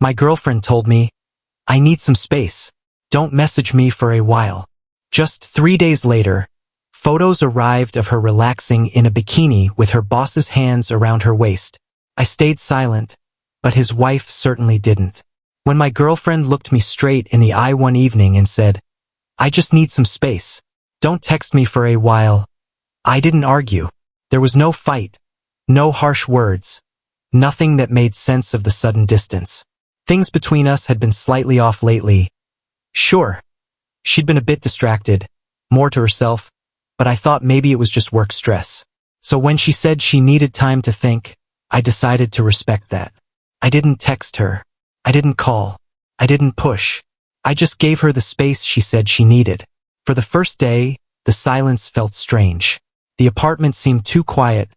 My girlfriend told me, I need some space. Don't message me for a while. Just 3 days later, photos arrived of her relaxing in a bikini with her boss's hands around her waist. I stayed silent, but his wife certainly didn't. When my girlfriend looked me straight in the eye one evening and said, I just need some space. Don't text me for a while. I didn't argue. There was no fight, no harsh words, nothing that made sense of the sudden distance. Things between us had been slightly off lately. Sure, she'd been a bit distracted, more to herself, but I thought maybe it was just work stress. So when she said she needed time to think, I decided to respect that. I didn't text her. I didn't call. I didn't push. I just gave her the space she said she needed. For the first day, the silence felt strange. The apartment seemed too quiet,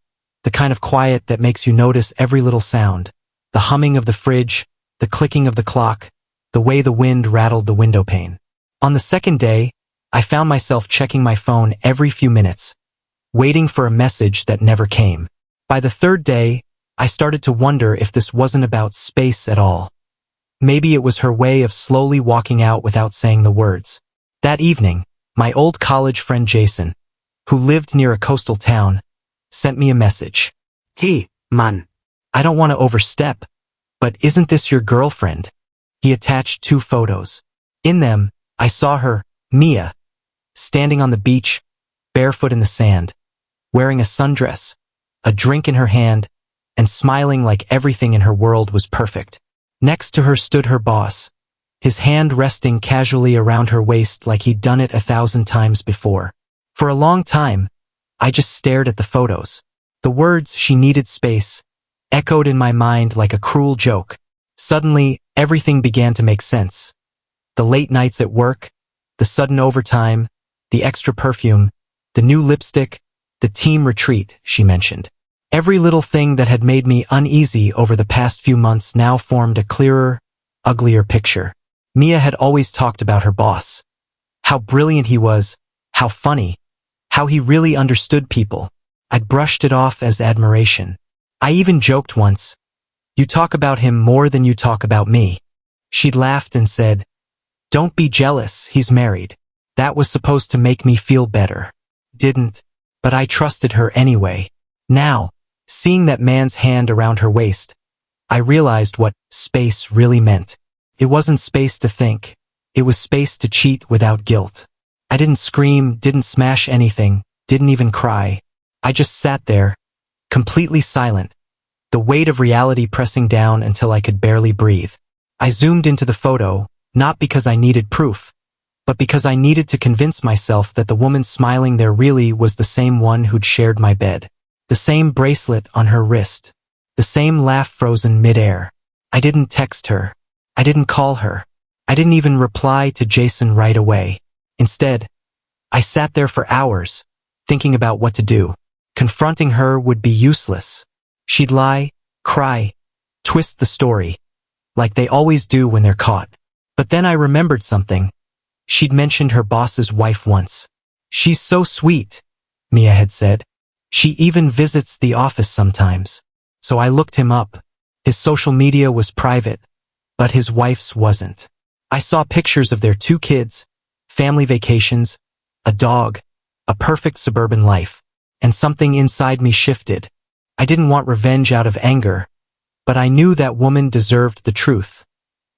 the kind of quiet that makes you notice every little sound. The humming of the fridge, the clicking of the clock, the way the wind rattled the window pane. On the second day, I found myself checking my phone every few minutes, waiting for a message that never came. By the third day, I started to wonder if this wasn't about space at all. Maybe it was her way of slowly walking out without saying the words. That evening, my old college friend Jason, who lived near a coastal town, sent me a message. Hey, man. I don't want to overstep, but isn't this your girlfriend? He attached 2 photos. In them, I saw her, Mia, standing on the beach, barefoot in the sand, wearing a sundress, a drink in her hand, and smiling like everything in her world was perfect. Next to her stood her boss, his hand resting casually around her waist like he'd done it 1,000 times before. For a long time, I just stared at the photos. The words, she needed space, echoed in my mind like a cruel joke. Suddenly, everything began to make sense. The late nights at work, the sudden overtime, the extra perfume, the new lipstick, the team retreat, she mentioned. Every little thing that had made me uneasy over the past few months now formed a clearer, uglier picture. Mia had always talked about her boss. How brilliant he was, how funny, how he really understood people. I'd brushed it off as admiration. I even joked once, you talk about him more than you talk about me. She'd laughed and said, don't be jealous, he's married. That was supposed to make me feel better. Didn't, but I trusted her anyway. Now, seeing that man's hand around her waist, I realized what space really meant. It wasn't space to think. It was space to cheat without guilt. I didn't scream, didn't smash anything, didn't even cry. I just sat there, completely silent, the weight of reality pressing down until I could barely breathe. I zoomed into the photo, not because I needed proof, but because I needed to convince myself that the woman smiling there really was the same one who'd shared my bed. The same bracelet on her wrist. The same laugh frozen midair. I didn't text her. I didn't call her. I didn't even reply to Jason right away. Instead, I sat there for hours, thinking about what to do. Confronting her would be useless. She'd lie, cry, twist the story, like they always do when they're caught. But then I remembered something. She'd mentioned her boss's wife once. She's so sweet, Mia had said. She even visits the office sometimes. So I looked him up. His social media was private, but his wife's wasn't. I saw pictures of their 2 kids, family vacations, a dog, a perfect suburban life, and something inside me shifted. I didn't want revenge out of anger, but I knew that woman deserved the truth,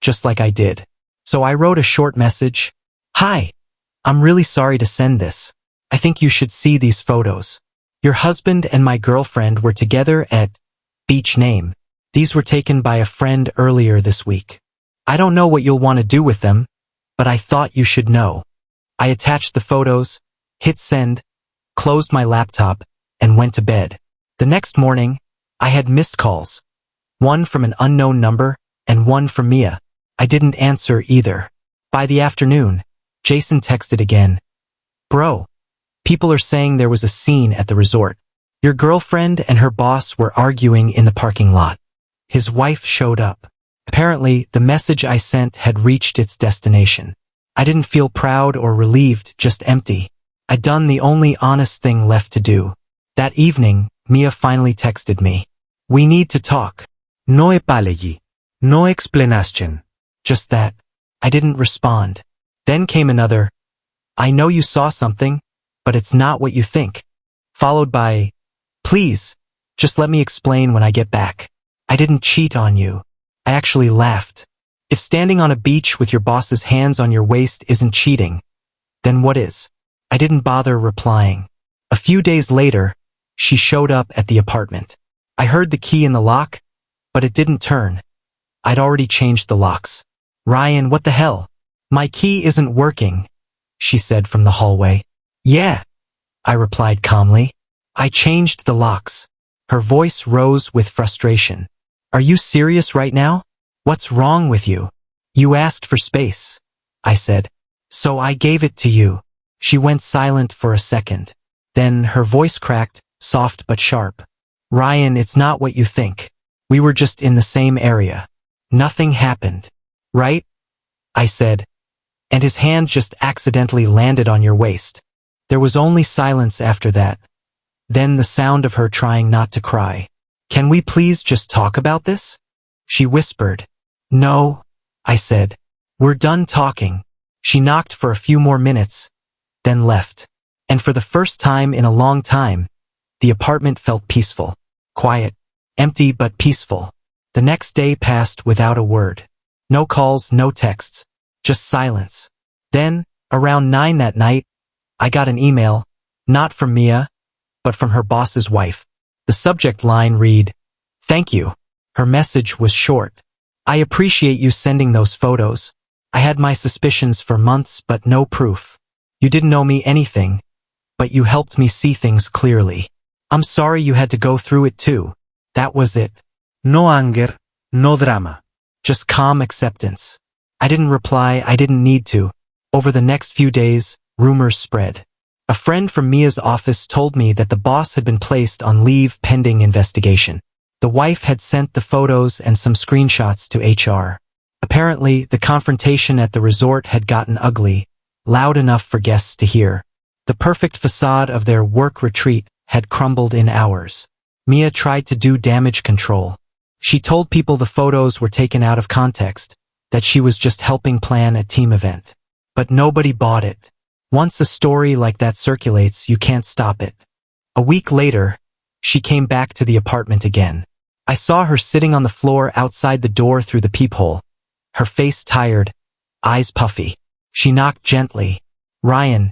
just like I did. So I wrote a short message. Hi, I'm really sorry to send this. I think you should see these photos. Your husband and my girlfriend were together at beach name. These were taken by a friend earlier this week. I don't know what you'll want to do with them, but I thought you should know. I attached the photos, hit send, closed my laptop, and went to bed. The next morning, I had missed calls. One from an unknown number, and one from Mia. I didn't answer either. By the afternoon, Jason texted again. Bro, people are saying there was a scene at the resort. Your girlfriend and her boss were arguing in the parking lot. His wife showed up. Apparently, the message I sent had reached its destination. I didn't feel proud or relieved, just empty. I'd done the only honest thing left to do. That evening, Mia finally texted me. We need to talk. No epalegi. No explanación. Just that. I didn't respond. Then came another, I know you saw something, but it's not what you think. Followed by, please, just let me explain when I get back. I didn't cheat on you. I actually laughed. If standing on a beach with your boss's hands on your waist isn't cheating, then what is? I didn't bother replying. A few days later, she showed up at the apartment. I heard the key in the lock, but it didn't turn. I'd already changed the locks. Ryan, what the hell? My key isn't working, she said from the hallway. Yeah, I replied calmly. I changed the locks. Her voice rose with frustration. Are you serious right now? What's wrong with you? You asked for space, I said. So I gave it to you. She went silent for a second. Then her voice cracked, soft but sharp. Ryan, it's not what you think. We were just in the same area. Nothing happened. Right? I said. And his hand just accidentally landed on your waist. There was only silence after that. Then the sound of her trying not to cry. Can we please just talk about this? She whispered. No, I said. We're done talking. She knocked for a few more minutes, then left. And for the first time in a long time, the apartment felt peaceful. Quiet. Empty but peaceful. The next day passed without a word. No calls, no texts. Just silence. Then, around 9 that night, I got an email, not from Mia, but from her boss's wife. The subject line read, "Thank you." Her message was short. I appreciate you sending those photos. I had my suspicions for months but no proof. You didn't owe me anything, but you helped me see things clearly. I'm sorry you had to go through it too. That was it. No anger, no drama. Just calm acceptance. I didn't reply, I didn't need to. Over the next few days, rumors spread. A friend from Mia's office told me that the boss had been placed on leave pending investigation. The wife had sent the photos and some screenshots to HR. Apparently, the confrontation at the resort had gotten ugly, loud enough for guests to hear. The perfect facade of their work retreat had crumbled in hours. Mia tried to do damage control. She told people the photos were taken out of context, that she was just helping plan a team event. But nobody bought it. Once a story like that circulates, you can't stop it. A week later, she came back to the apartment again. I saw her sitting on the floor outside the door through the peephole, her face tired, eyes puffy. She knocked gently. Ryan,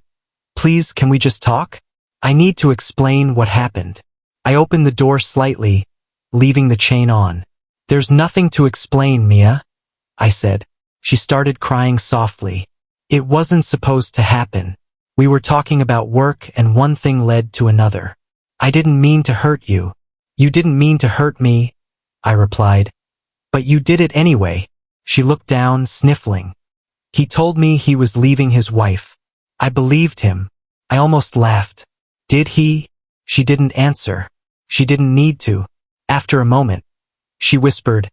please, can we just talk? I need to explain what happened. I opened the door slightly, leaving the chain on. There's nothing to explain, Mia, I said. She started crying softly. It wasn't supposed to happen. We were talking about work and one thing led to another. I didn't mean to hurt you. You didn't mean to hurt me, I replied. But you did it anyway. She looked down, sniffling. He told me he was leaving his wife. I believed him. I almost laughed. Did he? She didn't answer. She didn't need to. After a moment, she whispered,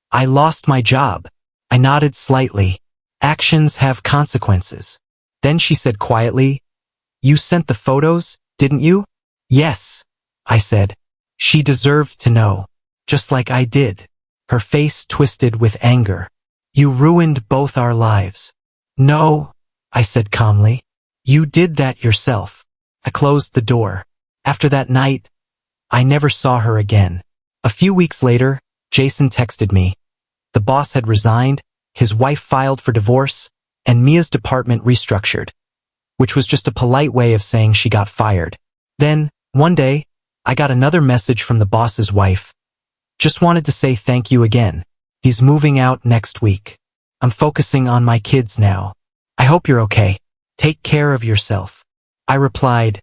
I lost my job. I nodded slightly. Actions have consequences. Then she said quietly, You sent the photos, didn't you? Yes, I said. She deserved to know, just like I did. Her face twisted with anger. You ruined both our lives. No, I said calmly. You did that yourself. I closed the door. After that night, I never saw her again. A few weeks later, Jason texted me. The boss had resigned, his wife filed for divorce, and Mia's department restructured, which was just a polite way of saying she got fired. Then, one day, I got another message from the boss's wife. Just wanted to say thank you again. He's moving out next week. I'm focusing on my kids now. I hope you're okay. Take care of yourself. I replied,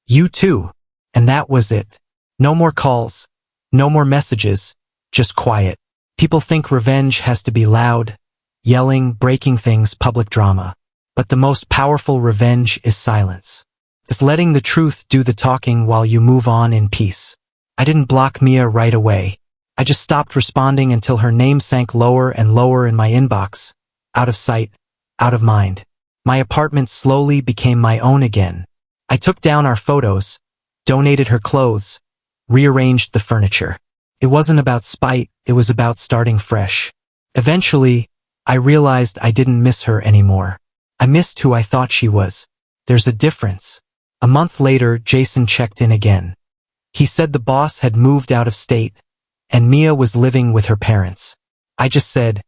You too. And that was it. No more calls. No more messages. Just quiet. People think revenge has to be loud, yelling, breaking things, public drama. But the most powerful revenge is silence. It's letting the truth do the talking while you move on in peace. I didn't block Mia right away. I just stopped responding until her name sank lower and lower in my inbox. Out of sight, out of mind. My apartment slowly became my own again. I took down our photos, donated her clothes, rearranged the furniture. It wasn't about spite, it was about starting fresh. Eventually, I realized I didn't miss her anymore. I missed who I thought she was. There's a difference. A month later, Jason checked in again. He said the boss had moved out of state, and Mia was living with her parents. I just said,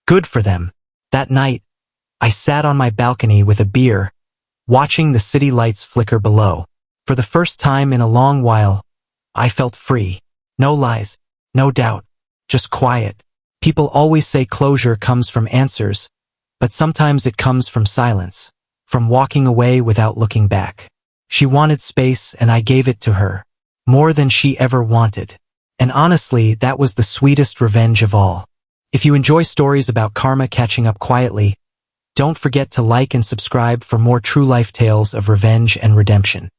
good for them. That night, I sat on my balcony with a beer, watching the city lights flicker below. For the first time in a long while, I felt free. No lies, no doubt, just quiet. People always say closure comes from answers, but sometimes it comes from silence, from walking away without looking back. She wanted space and I gave it to her, more than she ever wanted. And honestly, that was the sweetest revenge of all. If you enjoy stories about karma catching up quietly, don't forget to like and subscribe for more true life tales of revenge and redemption.